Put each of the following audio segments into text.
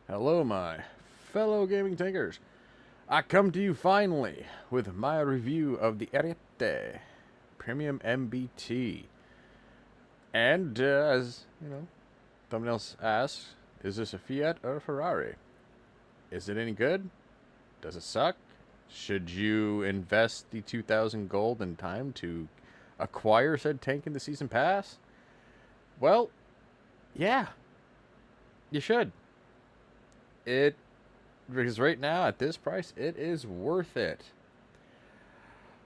Hello, my fellow gaming tankers. I come to you finally with my review of the Ariete Premium MBT. And as you know, thumbnail asks, is this a Fiat or a Ferrari? Is it any good? Does it suck? Should you invest the 2,000 gold and time to acquire said tank in the season pass? Well, yeah, you should. It Because right now at this price, it is worth it.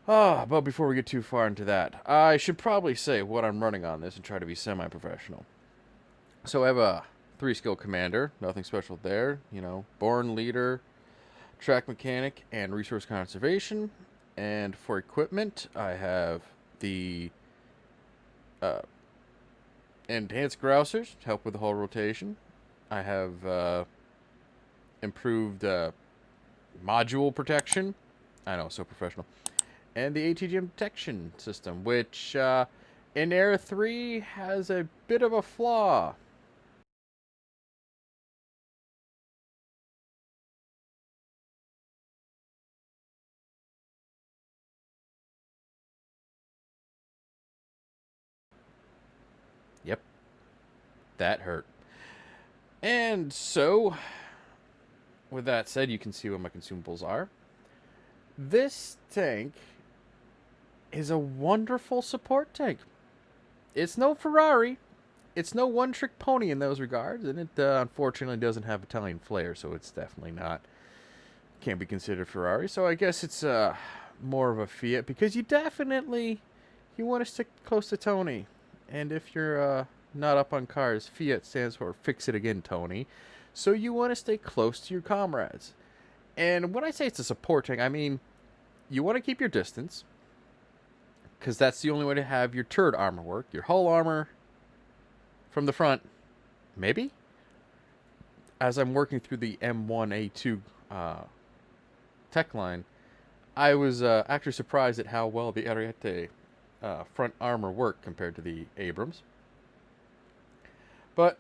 But before we get too far into that, I should probably say what I'm running on this and try to be semi-professional. So I have a 3-skill commander, nothing special there. Born leader, track mechanic, and resource conservation. And for equipment, I have the uh, enhanced grousers to help with the hull rotation. I have improved module protection. I know, so professional. And the ATGM detection system, which in Air 3 has a bit of a flaw. Yep, that hurt. And so, with that said, you can see what my consumables are. This tank is a wonderful support tank. It's no Ferrari. It's no one-trick pony in those regards, and it unfortunately doesn't have Italian flair, so it's definitely not. Can't be considered Ferrari. So I guess it's more of a Fiat because you want to stick close to Tony, and if you're not up on cars, Fiat stands for Fix It Again, Tony. So you want to stay close to your comrades. And when I say it's a support tank, I mean you want to keep your distance because that's the only way to have your turret armor work. Your hull armor from the front, maybe. As I'm working through the M1A2 tech line, I was actually surprised at how well the Ariete front armor worked compared to the Abrams. But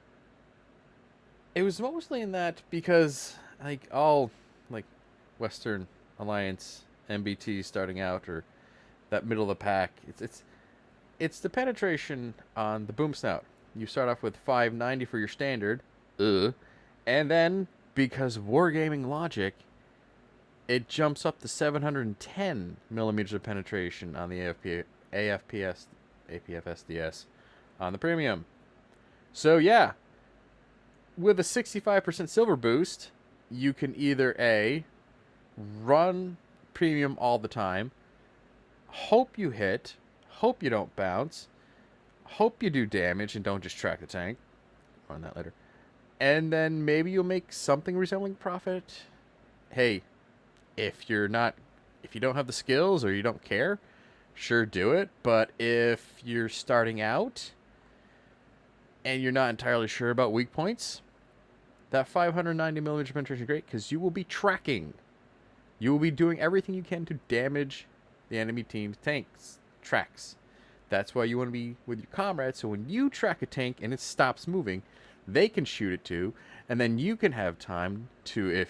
it was mostly in that because all like Western Alliance MBT starting out or that middle of the pack, it's the penetration on the boom snout. You start off with 590 for your standard, and then because wargaming logic, it jumps up to 710 millimeters of penetration on the APFSDS on the premium. So yeah, with a 65% silver boost, you can either A, run premium all the time, hope you hit, hope you don't bounce, hope you do damage and don't just track the tank. On that later. And then maybe you'll make something resembling profit. Hey, if you don't have the skills or you don't care, sure, do it. But if you're starting out and you're not entirely sure about weak points, that 590 millimeter penetration is great because you will be tracking. You will be doing everything you can to damage the enemy team's tanks, tracks. That's why you want to be with your comrades, so when you track a tank and it stops moving, they can shoot it too, and then you can have time to,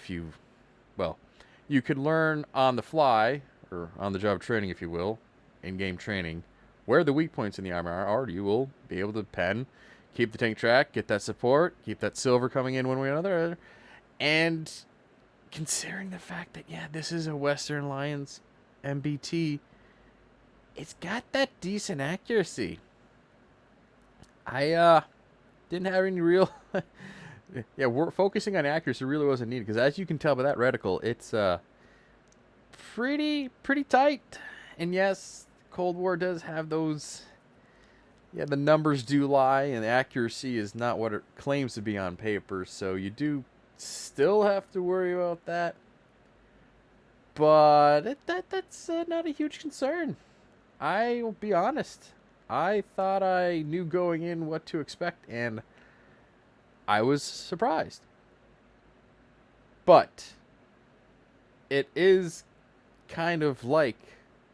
you can learn on the fly, or on the job training, if you will, in-game training, where the weak points in the armor are, or you will be able to pen, keep the tank track, get that support, keep that silver coming in one way or another, and considering the fact that, yeah, this is a Western Alliance MBT, it's got that decent accuracy. I didn't have any real yeah, we're focusing on accuracy really wasn't needed because as you can tell by that reticle, it's pretty tight. And yes, Cold War does have those, yeah, the numbers do lie and the accuracy is not what it claims to be on paper, so you do still have to worry about that. But that's not a huge concern. I will be honest. I thought I knew going in what to expect, and I was surprised. But it is kind of like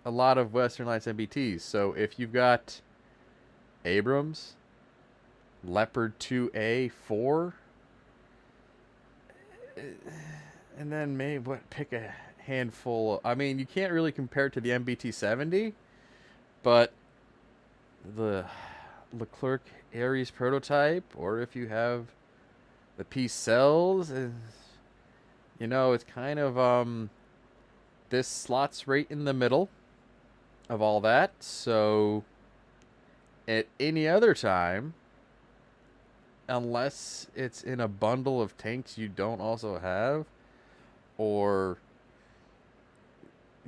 a lot of Western Alliance MBTs. So if you've got Abrams, Leopard 2A4, And then maybe pick a handful. I mean, you can't really compare it to the MBT 70, but the Leclerc Aries prototype, or if you have the P cells, it's kind of this slots right in the middle of all that. So at any other time, unless it's in a bundle of tanks you don't also have, or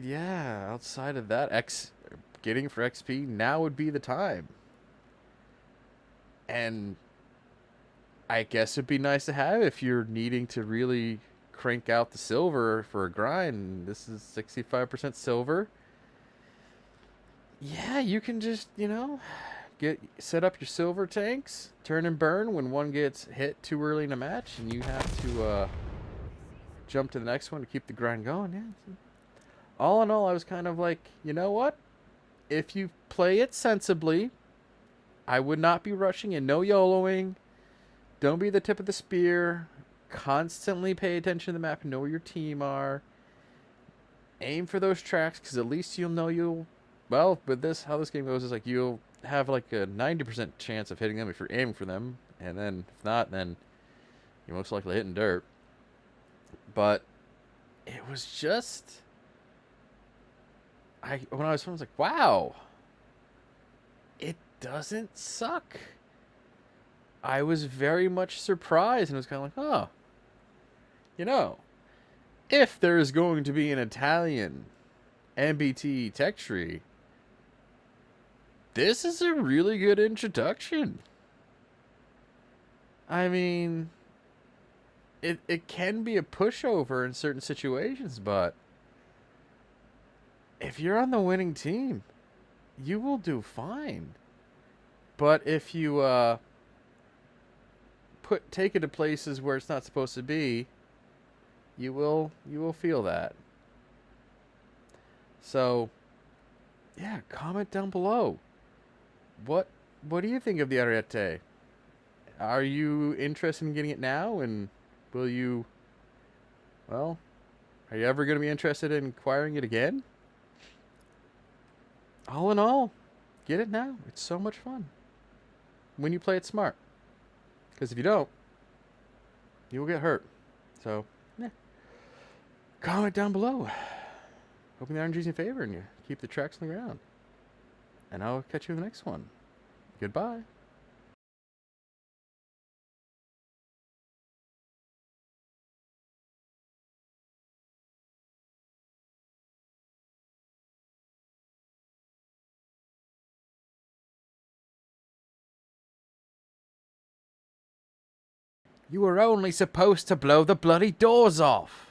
yeah, outside of that, getting for XP, now would be the time. And I guess it'd be nice to have if you're needing to really crank out the silver for a grind. This is 65% silver. Yeah, you can just, set up your silver tanks, turn and burn when one gets hit too early in a match, and you have to jump to the next one to keep the grind going. Yeah. All in all, I was kind of like, you know what? If you play it sensibly, I would not be rushing and no YOLOing. Don't be the tip of the spear. Constantly pay attention to the map and know where your team are. Aim for those tracks, because at least you'll know well, with this, how this game goes is like you'll have like a 90% chance of hitting them if you're aiming for them. And then if not, then you're most likely hitting dirt. But it was just... when I was like, wow, it doesn't suck. I was very much surprised, and it was kind of like, if there's going to be an Italian MBT tech tree, this is a really good introduction. I mean, it can be a pushover in certain situations, but if you're on the winning team, you will do fine. But if you take it to places where it's not supposed to be, you will feel that. So, yeah, comment down below. What do you think of the Ariete? Are you interested in getting it now, and are you ever going to be interested in acquiring it again? All in all, get it now. It's so much fun when you play it smart. Because if you don't, you will get hurt. So, yeah. Comment down below. Hoping the RNG's in favor and you keep the tracks on the ground. And I'll catch you in the next one. Goodbye. You were only supposed to blow the bloody doors off.